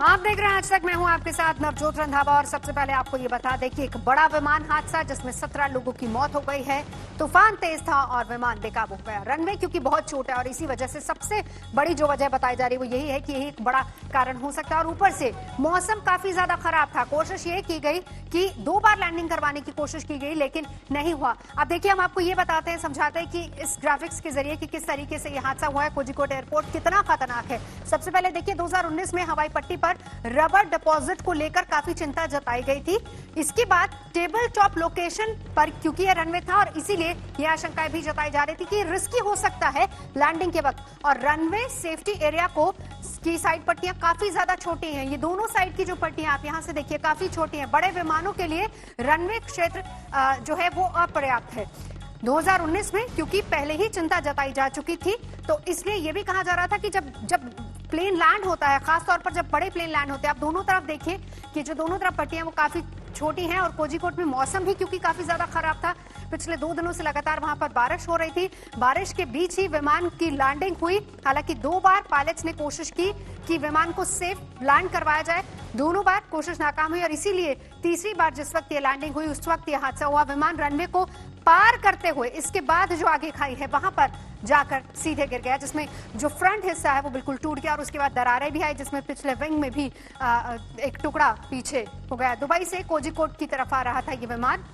आप देख रहे हैं आज तक। मैं हूं आपके साथ नवजोत रंधावा और सबसे पहले आपको ये बता दें कि एक बड़ा विमान हादसा जिसमें 17 लोगों की मौत हो गई है। तूफान तेज था और विमान बेकाबू हो गया। रनवे क्योंकि बहुत छोटा है और इसी वजह से सबसे बड़ी जो वजह बताई जा रही है वो यही है कि यही एक बड़ा कारण हो सकता है। और ऊपर से मौसम काफी ज्यादा खराब था। कोशिश ये की गई कि 2 बार लैंडिंग करवाने की कोशिश की गई लेकिन नहीं हुआ। अब देखिए हम आपको ये बताते हैं, समझाते हैं कि इस ग्राफिक्स के जरिए कि किस तरीके से यह हादसा हुआ है। कोझिकोड एयरपोर्ट कितना खतरनाक है। सबसे पहले देखिए 2019 में हवाई पट्टी पर रबर डिपॉजिट को लेकर काफी चिंता जताई गई थी। इसके बाद टेबल टॉप लोकेशन पर क्योंकि यह रनवे था और इसीलिए यह आशंकाएं भी जताई जा रही थी कि रिस्की हो सकता है लैंडिंग के वक्त। और रनवे सेफ्टी एरिया को की साइड पट्टियां काफी ज्यादा छोटी हैं। ये दोनों साइड की जो पट्टियां आप यहां से देखिए काफी छोटी हैं। बड़े विमानों के लिए रनवे क्षेत्र जो है वो अपर्याप्त है। 2019 में क्योंकि पहले ही चिंता जताई जा चुकी थी तो इसलिए यह भी कहा जा रहा था कि जब प्लेन लैंड होता है, खासतौर पर जब बड़े प्लेन लैंड होते हैं, आप दोनों तरफ देखिए कि जो दोनों तरफ पट्टियां वो काफी छोटी हैं। और कोझिकोड में मौसम भी क्योंकि काफी ज्यादा खराब था, पिछले 2 दिनों से लगातार वहां पर बारिश हो रही थी। बारिश के बीच ही विमान की लैंडिंग हुई। हालांकि 2 बार पायलट्स ने कोशिश की कि विमान को सेफ लैंड करवाया जाए, दोनों बार कोशिश नाकाम हुई और इसीलिए तीसरी बार जिस वक्त ये लैंडिंग हुई उस वक्त ये हादसा हुआ। विमान रनवे को पार करते हुए इसके बाद जो आगे खाई है वहां पर जाकर सीधे गिर गया, जिसमें जो फ्रंट हिस्सा है वो बिल्कुल टूट गया और उसके बाद दरारें भी आई, जिसमें पिछले विंग में भी एक टुकड़ा पीछे हो गया। दुबई से कोझिकोड की तरफ आ रहा था ये विमान।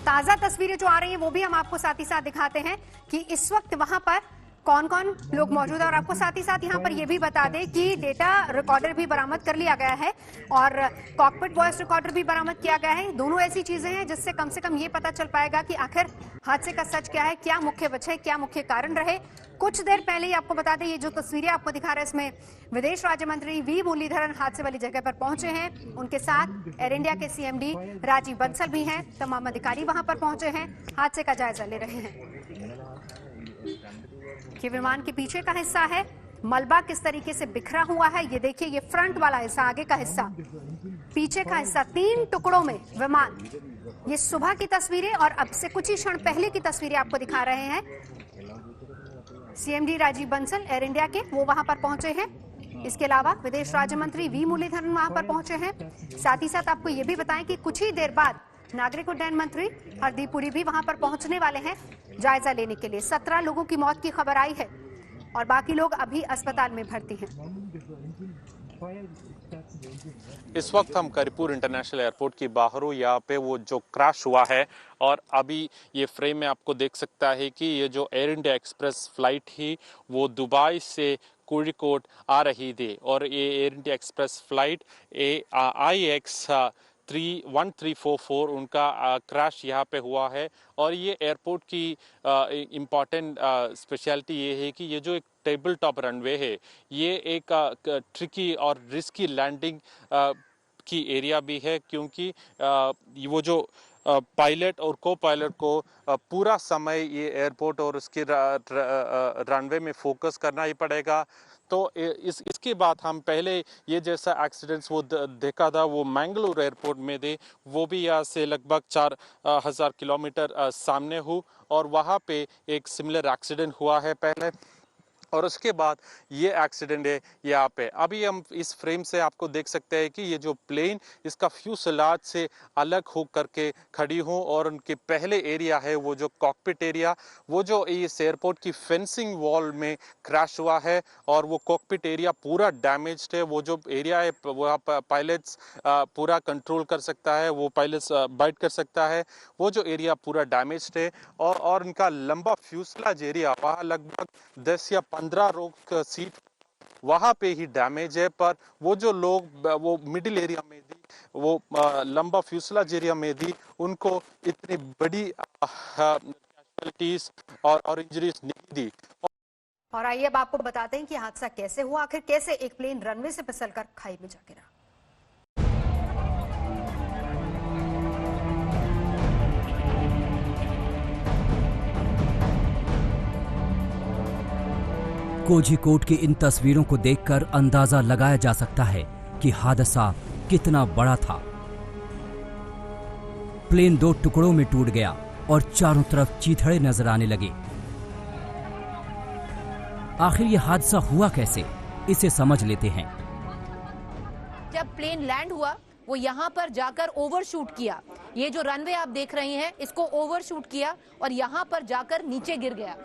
ताजा तस्वीरें जो आ रही हैं वो भी हम आपको साथ ही साथ दिखाते हैं कि इस वक्त वहां पर कौन कौन लोग मौजूद है। और आपको साथ ही साथ यहाँ पर यह भी बता दें कि डेटा रिकॉर्डर भी बरामद कर लिया गया है और कॉकपिट वॉइस रिकॉर्डर भी बरामद किया गया है। दोनों ऐसी चीजें हैं जिससे कम से कम ये पता चल पाएगा कि आखिर हादसे का सच क्या है, क्या मुख्य वजह, क्या मुख्य कारण रहे। कुछ देर पहले ही आपको बता दें ये जो तस्वीरें आपको दिखा रहे हैं इसमें विदेश राज्य मंत्री वी मुरलीधरन हादसे वाली जगह पर पहुंचे हैं। उनके साथ एयर इंडिया के CMD राजीव बंसल भी हैं। तमाम अधिकारी वहां पर पहुंचे हैं, हादसे का जायजा ले रहे हैं। ये विमान के पीछे का हिस्सा है, मलबा किस तरीके से बिखरा हुआ है ये देखिए। ये फ्रंट वाला हिस्सा, आगे का हिस्सा, पीछे का हिस्सा, 3 टुकड़ों में विमान। ये सुबह की तस्वीरें और अब से कुछ ही क्षण पहले की तस्वीरें आपको दिखा रहे हैं। CMD Rajeev Bansal Air India के वो वहां पर पहुंचे हैं। इसके अलावा विदेश राज्य मंत्री वी मुरलीधरन वहां पर पहुंचे हैं। साथ ही साथ आपको ये भी बताएं कि कुछ ही देर बाद नागरिक उड्डयन मंत्री हरदीप पुरी भी वहां पर पहुंचने वाले हैं जायजा लेने के लिए। 17 लोगों की मौत की खबर आई है और बाकी लोग अभी अस्पताल में भर्ती हैं। इस वक्त हम करीपुर इंटरनेशनल एयरपोर्ट की बाहर हूँ। यहाँ पे वो जो क्रैश हुआ है और अभी ये फ्रेम में आपको देख सकता है कि ये जो एयर इंडिया एक्सप्रेस फ्लाइट ही वो दुबई से कोझिकोड आ रही थी और ये air India express flight IX 1344 उनका क्रैश यहाँ पे हुआ है। और ये एयरपोर्ट की इम्पॉर्टेंट स्पेशलिटी ये है कि ये जो एक टेबल टॉप रनवे है ये एक ट्रिकी और रिस्की लैंडिंग की एरिया भी है, क्योंकि वो जो पायलट और को पायलट को पूरा समय ये एयरपोर्ट और उसके रनवे में फोकस करना ही पड़ेगा। तो इसके बाद हम पहले ये जैसा एक्सीडेंट्स वो देखा था वो मैंगलोर एयरपोर्ट में थे, वो भी यहाँ से लगभग 4000 किलोमीटर सामने हो और वहाँ पे एक सिमिलर एक्सीडेंट हुआ है पहले और उसके बाद ये एक्सीडेंट है यहाँ पे। अभी हम इस फ्रेम से आपको देख सकते हैं कि ये जो प्लेन इसका फ्यूसलाज से अलग हो करके खड़ी हो और उनके पहले एरिया है वो जो कॉकपिट एरिया, वो जो इस एयरपोर्ट की फेंसिंग वॉल में क्रैश हुआ है और वो कॉकपिट एरिया पूरा डैमेज्ड है। वो जो एरिया है वहाँ पायलट्स पूरा कंट्रोल कर सकता है, वो पायलट्स बाइट कर सकता है, वो जो एरिया पूरा डैमेज्ड है और उनका लंबा फ्यूसलाज एरिया वहाँ लगभग 10 या 15 रो सीट वहां पे ही डैमेज है। पर वो जो लोग वो मिडिल एरिया में थी, वो लंबा फ्यूसलाज एरिया में थी, उनको इतनी बड़ी कैजुअलिटीज और इंजरीज नहीं दी। और आइए अब आपको बताते हैं कि हादसा कैसे हुआ, आखिर कैसे एक प्लेन रनवे से फिसलकर खाई में जा गिरा। कोझिकोड की इन तस्वीरों को देखकर अंदाजा लगाया जा सकता है कि हादसा कितना बड़ा था। प्लेन 2 टुकड़ों में टूट गया और चारों तरफ चीथड़े नजर आने लगे। आखिर यह हादसा हुआ कैसे, इसे समझ लेते हैं। प्लेन लैंड हुआ वो यहाँ पर जाकर ओवरशूट किया। ये जो रनवे आप देख रही हैं इसको ओवरशूट किया और यहाँ पर जाकर नीचे गिर गया।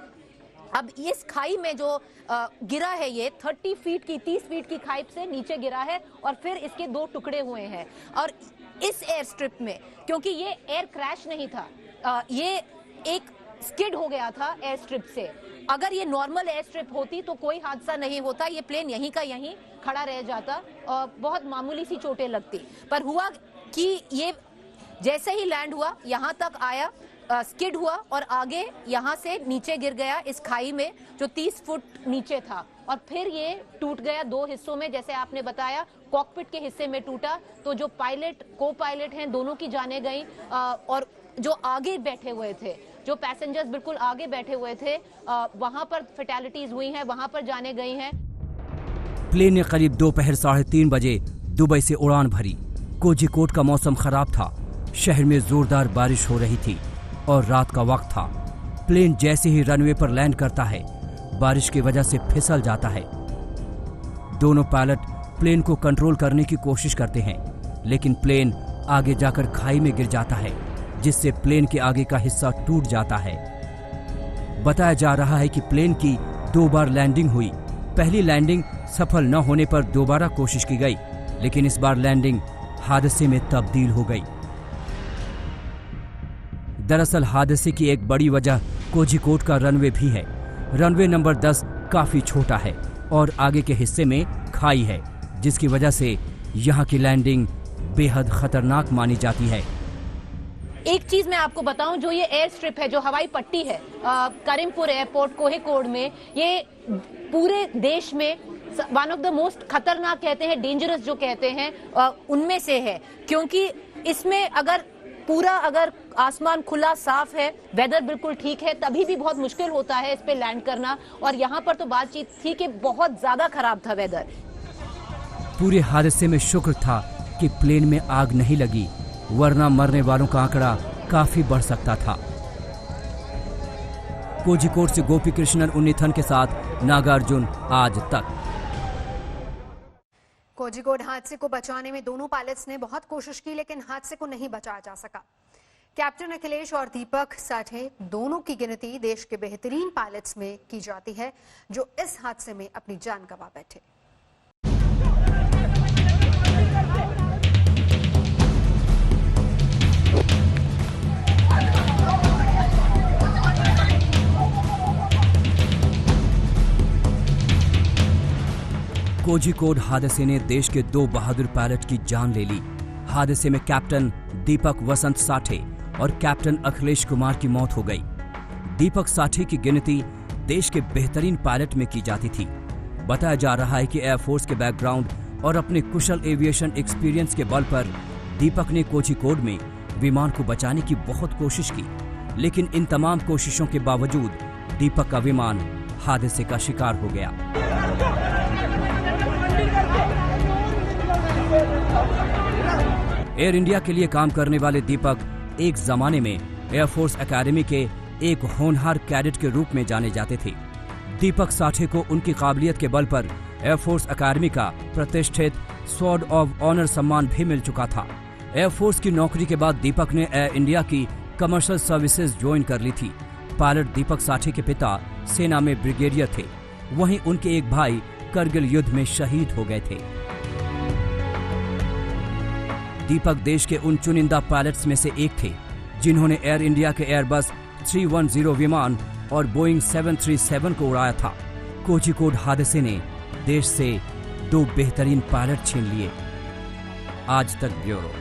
अब इस खाई में जो गिरा है ये 30 फीट की खाई से नीचे गिरा है और फिर इसके 2 टुकड़े हुए हैं। और इस एयर स्ट्रिप में, क्योंकि ये एयर क्रैश नहीं था, ये एक स्किड हो गया था एयर स्ट्रिप से। अगर ये नॉर्मल एयर स्ट्रिप होती तो कोई हादसा नहीं होता, ये प्लेन यहीं का यहीं खड़ा रह जाता और बहुत मामूली सी चोटें लगती। पर हुआ कि ये जैसे ही लैंड हुआ यहाँ तक आया, स्किड हुआ और आगे यहाँ से नीचे गिर गया इस खाई में जो 30 फुट नीचे था और फिर ये टूट गया 2 हिस्सों में। जैसे आपने बताया कॉकपिट के हिस्से में टूटा तो जो पायलट को पायलट हैं दोनों की जानें गई और जो आगे बैठे हुए थे, जो पैसेंजर्स बिल्कुल आगे बैठे हुए थे, वहां पर फैटेलिटीज हुई हैं, वहां पर जाने गई हैं। प्लेन ने करीब दोपहर 3:30 बजे दुबई से उड़ान भरी। कोझिकोड का मौसम खराब था, शहर में जोरदार बारिश हो रही थी और रात का वक्त था। प्लेन जैसे ही रनवे पर लैंड करता है बारिश की वजह से फिसल जाता है। दोनों पायलट प्लेन को कंट्रोल करने की कोशिश करते हैं लेकिन प्लेन आगे जाकर खाई में गिर जाता है जिससे प्लेन के आगे का हिस्सा टूट जाता है। बताया जा रहा है कि प्लेन की 2 बार लैंडिंग हुई। पहली लैंडिंग सफल न होने पर दोबारा कोशिश की गई लेकिन इस बार लैंडिंग हादसे में तब्दील हो गई। दरअसल हादसे की एक बड़ी वजह कोझिकोड का रनवे भी है। रनवे नंबर 10 काफी छोटा है और आगे के हिस्से में खाई है जिसकी वजह से यहाँ की लैंडिंग बेहद खतरनाक मानी जाती है। एक चीज मैं आपको बताऊं, जो ये एयर स्ट्रिप है, जो हवाई पट्टी है करीमपुर एयरपोर्ट कोझिकोड में, ये पूरे देश में वन ऑफ द मोस्ट खतरनाक कहते हैं, डेंजरस जो कहते हैं उनमें से है। क्योंकि इसमें अगर आसमान खुला साफ है, वेदर बिल्कुल ठीक है, तभी भी बहुत मुश्किल होता है इस पे लैंड करना। और यहाँ पर तो बातचीत थी कि बहुत ज्यादा खराब था वेदर। पूरे हादसे में शुक्र था कि प्लेन में आग नहीं लगी, वरना मरने वालों का आंकड़ा काफी बढ़ सकता था। कोझिकोड से गोपी कृष्णन उन्नीथन के साथ नागार्जुन, आज तक। कोझिकोड हादसे को बचाने में दोनों पायलट्स ने बहुत कोशिश की लेकिन हादसे को नहीं बचाया जा सका। कैप्टन अखिलेश और दीपक साठे दोनों की गिनती देश के बेहतरीन पायलट्स में की जाती है जो इस हादसे में अपनी जान गंवा बैठे। कोझिकोड हादसे ने देश के 2 बहादुर पायलट की जान ले ली। हादसे में कैप्टन दीपक वसंत साठे और कैप्टन अखिलेश कुमार की मौत हो गई। दीपक साठे की गिनती देश के बेहतरीन पायलट में की जाती थी। बताया जा रहा है कि एयरफोर्स के बैकग्राउंड और अपने कुशल एविएशन एक्सपीरियंस के बल पर दीपक ने कोझिकोड में विमान को बचाने की बहुत कोशिश की, लेकिन इन तमाम कोशिशों के बावजूद दीपक का विमान हादसे का शिकार हो गया। एयर इंडिया के लिए काम करने वाले दीपक एक जमाने में एयरफोर्स एकेडमी के एक होनहार कैडेट के रूप में जाने जाते थे। दीपक साठे को उनकी काबिलियत के बल पर एयरफोर्स एकेडमी का प्रतिष्ठित स्वॉर्ड ऑफ ऑनर सम्मान भी मिल चुका था। एयरफोर्स की नौकरी के बाद दीपक ने एयर इंडिया की कमर्शियल सर्विसेज ज्वाइन कर ली थी। पायलट दीपक साठे के पिता सेना में ब्रिगेडियर थे, वहीं उनके एक भाई करगिल युद्ध में शहीद हो गए थे। दीपक देश के उन चुनिंदा पायलट्स में से एक थे जिन्होंने एयर इंडिया के एयरबस 310 विमान और बोइंग 737 को उड़ाया था। कोझिकोड हादसे ने देश से 2 बेहतरीन पायलट छीन लिए। आज तक ब्यूरो।